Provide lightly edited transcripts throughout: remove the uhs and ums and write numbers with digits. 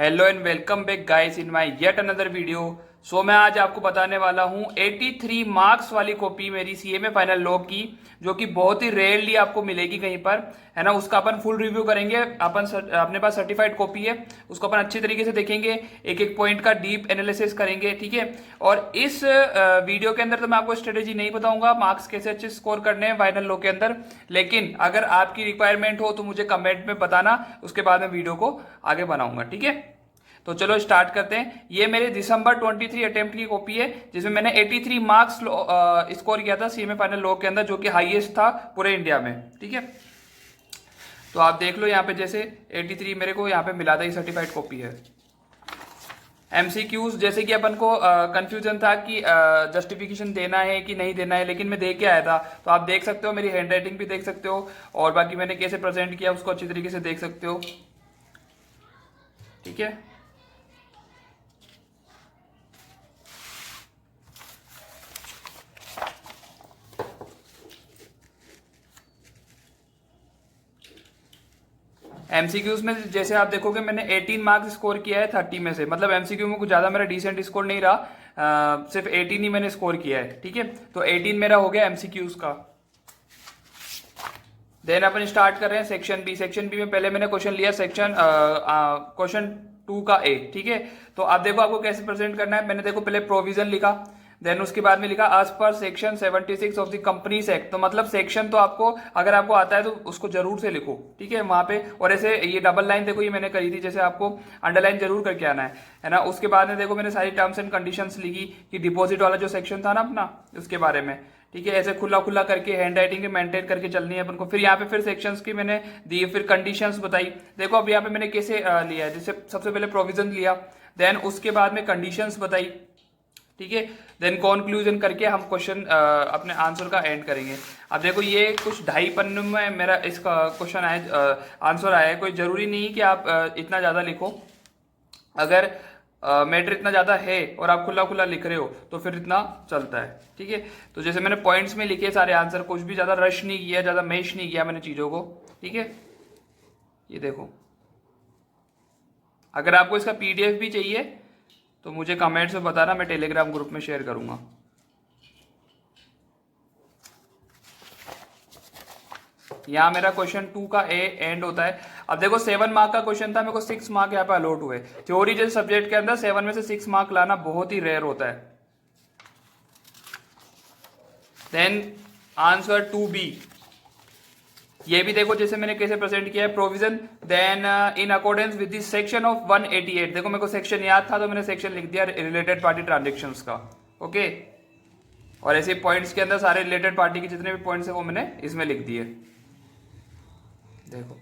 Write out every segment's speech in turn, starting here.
Hello and welcome back guys in my yet another video. So मैं आज आपको बताने वाला हूं 83 मार्क्स वाली कॉपी मेरी सीए में फाइनल लॉ की, जो कि बहुत ही रेयरली आपको मिलेगी कहीं पर, है ना। उसका अपन फुल रिव्यू करेंगे। अपने पास सर्टिफाइड कॉपी है, उसको अपन अच्छी तरीके से देखेंगे, एक एक पॉइंट का डीप एनालिसिस करेंगे, ठीक है। और इस वीडियो के अंदर तो मैं आपको स्ट्रेटेजी नहीं बताऊंगा मार्क्स कैसे अच्छे स्कोर करने हैं फाइनल लॉ के अंदर, लेकिन अगर आपकी रिक्वायरमेंट हो तो मुझे कमेंट में बताना, उसके बाद मैं वीडियो को आगे बनाऊंगा, ठीक है। तो चलो स्टार्ट करते हैं। ये मेरे दिसंबर 23 अटेम्प्ट की कॉपी है, जिसमें मैंने 83 मार्क्स स्कोर किया था सीए फाइनल लॉ के अंदर, जो कि हाईएस्ट था पूरे इंडिया में, ठीक है। तो आप देख लो यहाँ पे, जैसे 83 मेरे को यहाँ पे मिला था, ये सर्टिफाइड कॉपी है। एमसीक्यूज जैसे कि अपन को कंफ्यूजन था कि जस्टिफिकेशन देना है कि नहीं देना है, लेकिन मैं दे के आया था। तो आप देख सकते हो, मेरी हैंड राइटिंग भी देख सकते हो, और बाकी मैंने कैसे प्रेजेंट किया उसको अच्छी तरीके से देख सकते हो, ठीक है। एमसीक्यूज में जैसे आप देखोगे, मैंने 18 मार्क्स स्कोर किया है 30 में से, मतलब एमसीक्यू में कुछ ज्यादा मेरा डिसेंट स्कोर नहीं रहा, सिर्फ 18 ही मैंने स्कोर किया है, ठीक है। तो 18 मेरा हो गया एमसीक्यूज का। देन अपन स्टार्ट कर रहे हैं सेक्शन बी। सेक्शन बी में पहले मैंने क्वेश्चन लिया क्वेश्चन 2 का ए, ठीक है। तो आप देखो आपको कैसे प्रेजेंट करना है। मैंने देखो पहले प्रोविजन लिखा, देन उसके बाद में लिखा as per section 76 of the Companies Act. तो मतलब सेक्शन तो आपको, अगर आपको आता है तो उसको जरूर से लिखो, ठीक है, वहां पे। और ऐसे ये डबल लाइन देखो, ये मैंने करी थी, जैसे आपको अंडरलाइन जरूर करके आना है ना। उसके बाद में देखो मैंने सारी टर्म्स एंड कंडीशंस लिखी कि डिपॉजिट वाला जो सेक्शन था ना अपना, उसके बारे में, ठीक है। ऐसे खुला खुला करके हैंड राइटिंग मेंटेन करके चलनी है अपन को। फिर यहाँ पे फिर सेक्शंस की मैंने दी, फिर कंडीशंस बताई। देखो अब यहाँ पे मैंने कैसे लिया है, जैसे सबसे पहले प्रोविजन लिया, देन उसके बाद में कंडीशंस बताई, ठीक है। देन कंक्लूजन करके हम क्वेश्चन अपने आंसर का एंड करेंगे। अब देखो ये कुछ 2.5 पन्नों में मेरा इसका क्वेश्चन आया, आंसर आया है। कोई जरूरी नहीं कि आप इतना ज्यादा लिखो। अगर मैटर इतना ज्यादा है और आप खुला खुला लिख रहे हो तो फिर इतना चलता है, ठीक है। तो जैसे मैंने पॉइंट्स में लिखे सारे आंसर, कुछ भी ज्यादा रश नहीं किया, ज्यादा मैश नहीं किया मैंने चीजों को, ठीक है। ये देखो, अगर आपको इसका पीडीएफ भी चाहिए तो मुझे कमेंट्स में बताना, मैं टेलीग्राम ग्रुप में शेयर करूंगा। यहाँ मेरा क्वेश्चन 2 का ए एंड होता है। अब देखो 7 मार्क का क्वेश्चन था, मेरे को 6 मार्क यहाँ पे अलॉट हुए। थ्योरी जैसे सब्जेक्ट के अंदर 7 में से 6 मार्क लाना बहुत ही रेयर होता है। देन आंसर 2B, ये भी देखो जैसे मैंने कैसे प्रेजेंट किया है, provision then in accordance with the section of 188। देखो मेरे को सेक्शन याद था तो मैंने सेक्शन लिख दिया रिलेटेड पार्टी ट्रांजेक्शंस का, ओके। और ऐसे पॉइंट्स के अंदर सारे रिलेटेड पार्टी के जितने भी पॉइंट्स है वो मैंने इसमें लिख दिए, देखो,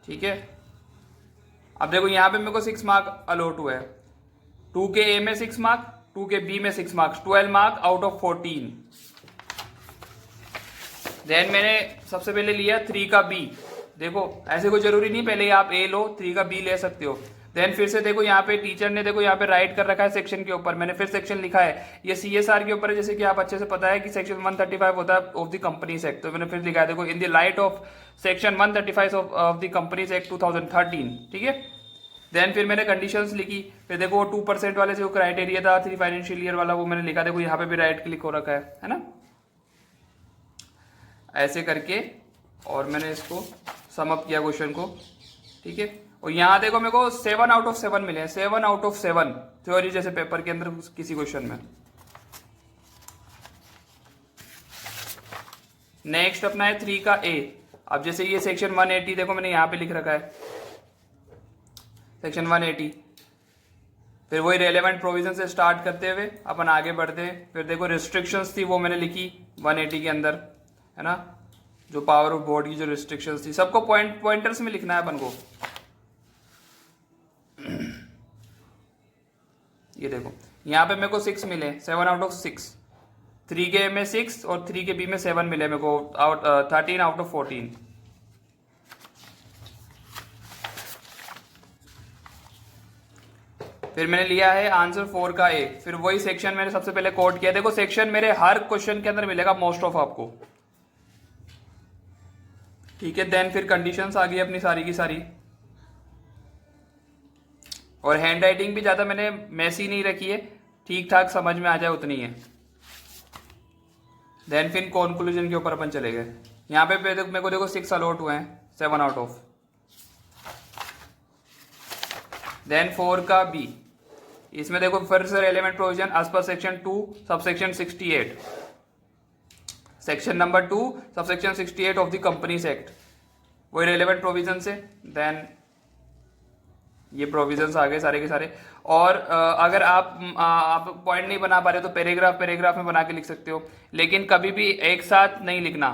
ठीक है। अब देखो यहाँ पे मेरे को 6 मार्क अलॉट हुआ है। 2 के ए में 6 मार्क, 2 के बी में 6 marks, 12 mark out of 14। Then मैंने सबसे पहले लिया 3 का बी। देखो ऐसे कोई जरूरी नहीं पहले आप ए लो, 3 का बी ले सकते हो। देन फिर से देखो यहाँ पे टीचर ने देखो यहाँ पे राइट कर रखा है सेक्शन के ऊपर, मैंने फिर सेक्शन लिखा है, ये सीएसआर के ऊपर है, जैसे कि आप अच्छे से पता है कि सेक्शन 135 होता है ऑफ द कंपनीज एक्ट। तो मैंने फिर लिखा है देखो in the light of section 135 of the Companies act 2013, ठीक है। देन फिर मैंने कंडीशंस लिखी, फिर देखो 2% वाले जो क्राइटेरिया था 3 फाइनेंशियल ईयर वाला, वो मैंने लिखा, देखो यहाँ पे भी राइट क्लिक हो रखा है ना, ऐसे करके। और मैंने इसको सम अप किया क्वेश्चन को, ठीक है। और यहाँ देखो मेरे को 7 आउट ऑफ 7 मिले हैं, 7 आउट ऑफ 7 थ्योरी जैसे पेपर के अंदर किसी क्वेश्चन में। नेक्स्ट अपना है 3 का ए। अब जैसे ये सेक्शन 180 देखो मैंने यहाँ पे लिख रखा है, सेक्शन 180। फिर वही रेलेवेंट प्रोविजन से स्टार्ट करते हुए अपन आगे बढ़ते हैं। फिर देखो रिस्ट्रिक्शंस थी वो मैंने लिखी 180 के अंदर, है ना, जो पावर ऑफ बोर्ड की जो रिस्ट्रिक्शंस थी, सबको पॉइंटर्स में लिखना है अपन को। ये देखो यहाँ पे मेरे को 6 मिले, 7 आउट ऑफ 6। 3 के में 6 और 3 के बी में 7 मिले मेरे को, 13 आउट ऑफ 14। फिर मैंने लिया है आंसर 4 का ए। फिर वही सेक्शन मैंने सबसे पहले कोट किया। देखो सेक्शन मेरे हर क्वेश्चन के अंदर मिलेगा मोस्ट ऑफ आपको, ठीक है। देन फिर कंडीशंस आ गई अपनी सारी की सारी, और हैंड राइटिंग भी ज़्यादा मैंने मैसी नहीं रखी है, ठीक ठाक समझ में आ जाए उतनी है। देन फिर कंक्लूजन के ऊपर अपन चले गए। यहाँ पे मेरे को देखो 6 अलॉट हुए हैं, 7 आउट ऑफ। देन 4 का बी, इसमें देखो फिर से relevant provision as per section 2 subsection 68, section number 2 subsection 68 of the Companies Act, वही रेलेवेंट प्रोविजन से। देन ये प्रोविजंस आ गए सारे के सारे। और अगर आप पॉइंट नहीं बना पा रहे तो पैराग्राफ में बना के लिख सकते हो, लेकिन कभी भी एक साथ नहीं लिखना।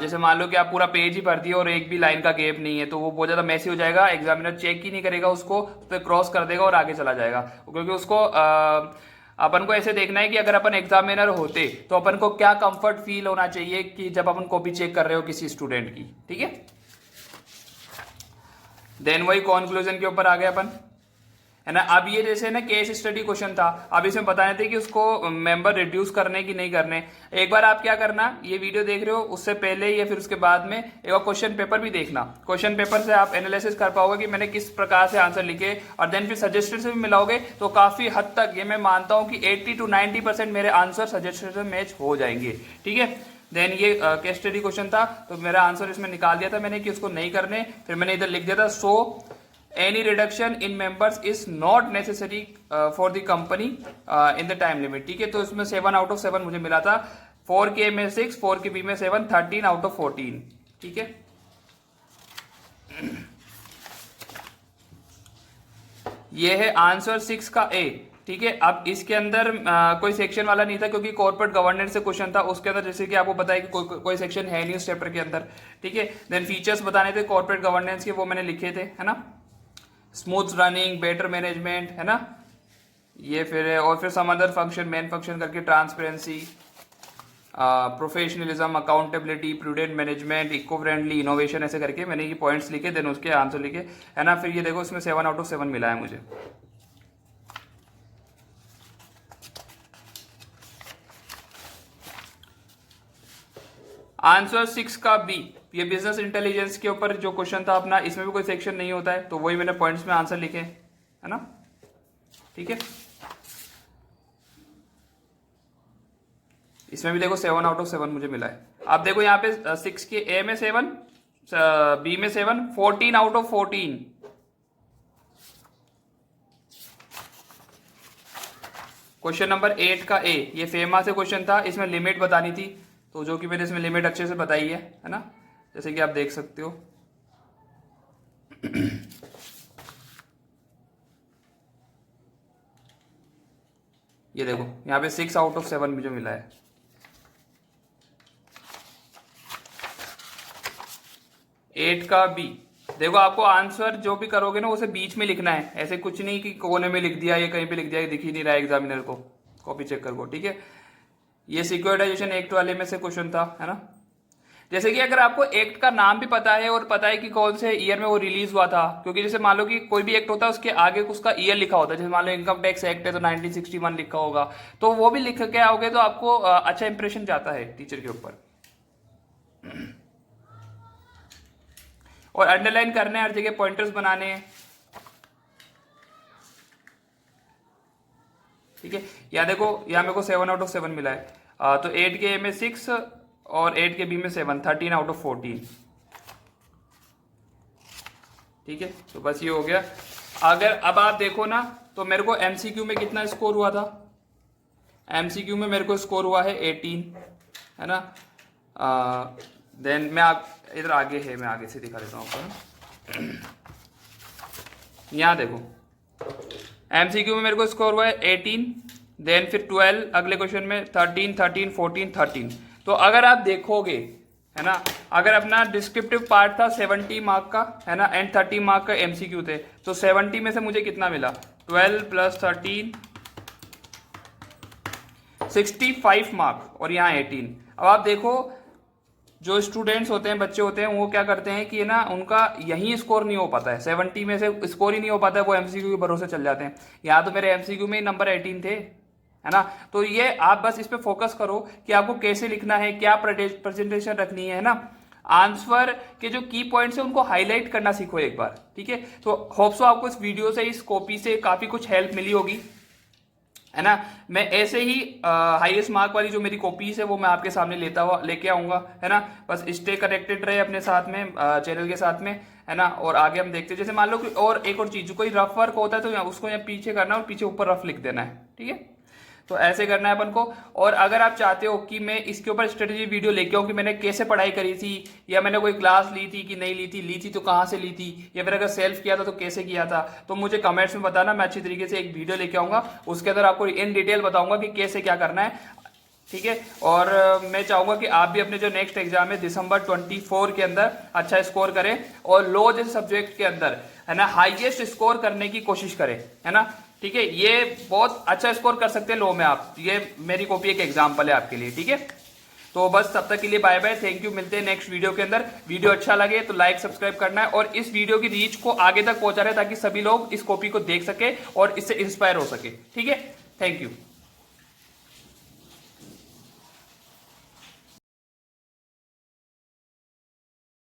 जैसे मान लो कि आप पूरा पेज ही भर दिए और एक भी लाइन का गैप नहीं है, तो वो बहुत ज़्यादा मैसी हो जाएगा, एग्जामिनर चेक ही नहीं करेगा उसको, उस पर क्रॉस कर देगा और आगे चला जाएगा। क्योंकि उसको अपन को ऐसे देखना है कि अगर अपन एग्जामिनर होते तो अपन को क्या कंफर्ट फील होना चाहिए कि जब अपन कॉपी चेक कर रहे हो किसी स्टूडेंट की, ठीक है। देन वही कंक्लूजन के ऊपर आ गए अपन, है ना। अब ये जैसे ना केस स्टडी क्वेश्चन था, अब इसमें बताने थे कि उसको मेंबर रिड्यूस करने की नहीं करने। एक बार आप क्या करना, ये वीडियो देख रहे हो उससे पहले या फिर उसके बाद में एक बार क्वेश्चन पेपर भी देखना। क्वेश्चन पेपर से आप एनालिसिस कर पाओगे कि मैंने किस प्रकार से आंसर लिखे, और देन फिर सजेस्टेड से भी मिलाओगे तो काफी हद तक ये मैं मानता हूं कि 80 to 90% मेरे आंसर सजेस्टेड से मैच हो जाएंगे, ठीक है। देन ये केस स्टडी क्वेश्चन था, तो मेरा आंसर इसमें निकाल दिया था मैंने कि उसको नहीं करने। फिर मैंने इधर लिख दिया था so any reduction in members is not necessary for the company in the time limit, ठीक है। तो इसमें 7 आउट ऑफ 7 मुझे मिला था, 4 के में 6, 4 के बी में 7, 13 आउट ऑफ 14, ठीक है। ये है आंसर 6 का ए, ठीक है। अब इसके अंदर कोई सेक्शन वाला नहीं था क्योंकि कॉर्पोरेट गवर्नेंस से क्वेश्चन था, उसके अंदर जैसे कि आपको बताया कि कोई सेक्शन है नहीं उस चैप्टर के अंदर, ठीक है। देन फीचर्स बताने थे कॉर्पोरेट गवर्नेंस के, वो मैंने लिखे थे, है ना। स्मूथ रनिंग, बेटर मैनेजमेंट, है ना ये, फिर और फिर some other function, main function करके transparency, professionalism, accountability, prudent management, eco friendly, innovation, ऐसे करके मैंने ये पॉइंट्स लिखे, देन उसके आंसर लिखे, है ना। फिर ये देखो इसमें 7 आउट ऑफ 7 मिला है मुझे। आंसर 6 का बी, ये बिजनेस इंटेलिजेंस के ऊपर जो क्वेश्चन था अपना, इसमें भी कोई सेक्शन नहीं होता है, तो वही मैंने पॉइंट्स में आंसर लिखे, है ना, ठीक है। इसमें भी देखो 7 आउट ऑफ 7 मुझे मिला है। आप देखो यहाँ पे 6 के ए में 7, बी में 7, 14 आउट ऑफ 14। क्वेश्चन नंबर 8 का ए, ये फेमा से क्वेश्चन था, इसमें लिमिट बतानी थी, तो जो कि मैंने इसमें लिमिट अच्छे से बताई है ना, जैसे कि आप देख सकते हो। ये देखो यहाँ पे 6 आउट ऑफ 7 मुझे मिला है। एट का बी, देखो आपको आंसर जो भी करोगे ना उसे बीच में लिखना है, ऐसे कुछ नहीं कि कोने में लिख दिया या कहीं पे लिख दिया, दिख ही नहीं रहा है एग्जामिनर को, कॉपी चेकर को, ठीक है। ये सिक्योरिटाइजेशन एक्ट वाले में से क्वेश्चन था, है ना। जैसे कि अगर आपको एक्ट का नाम भी पता है और पता है कि कौन से ईयर में वो रिलीज हुआ था, क्योंकि जैसे मान लो कि कोई भी एक्ट होता है उसके आगे उसका ईयर लिखा होता है, जैसे मान लो इनकम टैक्स एक्ट है तो 1961 लिखा होगा, तो वो भी लिख के आओगे तो आपको अच्छा इंप्रेशन जाता है टीचर के ऊपर। और अंडरलाइन करने हर जगह, पॉइंटर्स बनाने हैं, ठीक है। या देखो यहाँ मेरे को 7 आउट ऑफ 7 मिला है, तो 8 के ए में 6 और 8 के बी में 7, 13 आउट ऑफ 14, ठीक है। तो बस ये हो गया। अगर अब आप देखो ना तो मेरे को एमसीक्यू में कितना स्कोर हुआ था, एमसीक्यू में मेरे को स्कोर हुआ है 18, है ना। देन मैं आप इधर आगे है, मैं आगे से दिखा देता हूँ आपको। यहाँ देखो एमसीक्यू में मेरे को स्कोर हुआ है 18, देन फिर 12, अगले क्वेश्चन में 13, 13, 14, 13। तो अगर आप देखोगे, है ना, अगर अपना डिस्क्रिप्टिव पार्ट था 70 मार्क का, है ना, एंड 30 मार्क का एमसीक्यू थे, तो 70 में से मुझे कितना मिला, 12 प्लस 13, 65 मार्क, और यहाँ 18। अब आप देखो जो स्टूडेंट्स होते हैं, बच्चे होते हैं, वो क्या करते हैं कि ना उनका यही स्कोर नहीं हो पाता है, 70 में से स्कोर ही नहीं हो पाता है, वो एमसीक्यू के भरोसे चल जाते हैं। यहाँ तो मेरे एमसीक्यू में ही नंबर 18 थे, है ना। तो ये आप बस इस पे फोकस करो कि आपको कैसे लिखना है, क्या प्रेजेंटेशन रखनी है ना। आंसर के जो की पॉइंट्स है उनको हाईलाइट करना सीखो एक बार, ठीक है। तो होप सो आपको इस वीडियो से, इस कॉपी से काफी कुछ हेल्प मिली होगी, है ना। मैं ऐसे ही हाईएस्ट मार्क वाली जो मेरी कॉपीज है वो मैं आपके सामने लेके आऊंगा, है ना। बस स्टे कनेक्टेड रहे अपने साथ में, चैनल के साथ में, है ना। और आगे हम देखते हैं, जैसे मान लो कि और एक और चीज, कोई रफ वर्क होता है तो उसको यहाँ पीछे करना है और पीछे ऊपर रफ लिख देना है, ठीक है। तो ऐसे करना है अपन को। और अगर आप चाहते हो कि मैं इसके ऊपर स्ट्रेटेजी वीडियो लेके आऊँ कि मैंने कैसे पढ़ाई करी थी, या मैंने कोई क्लास ली थी कि नहीं ली थी तो कहाँ से ली थी, या फिर अगर सेल्फ किया था तो कैसे किया था, तो मुझे कमेंट्स में बताना। मैं अच्छी तरीके से एक वीडियो लेके आऊंगा, उसके अंदर आपको इन डिटेल बताऊंगा कि कैसे क्या करना है, ठीक है। और मैं चाहूंगा कि आप भी अपने जो नेक्स्ट एग्जाम है दिसंबर 24 के अंदर अच्छा स्कोर करें, और लॉ जैसे सब्जेक्ट के अंदर, है ना, हाईएस्ट स्कोर करने की कोशिश करें, है ना, ठीक है। ये बहुत अच्छा स्कोर कर सकते हैं लॉ में आप, ये मेरी कॉपी एक एग्जाम्पल है आपके लिए, ठीक है। तो बस तब तक के लिए बाय बाय, थैंक यू, मिलते हैं नेक्स्ट वीडियो के अंदर। वीडियो अच्छा लगे तो लाइक सब्सक्राइब करना है, और इस वीडियो की रीच को आगे तक पहुंचा रहे ताकि सभी लोग इस कॉपी को देख सके और इससे इंस्पायर हो सके, ठीक है। Thank you.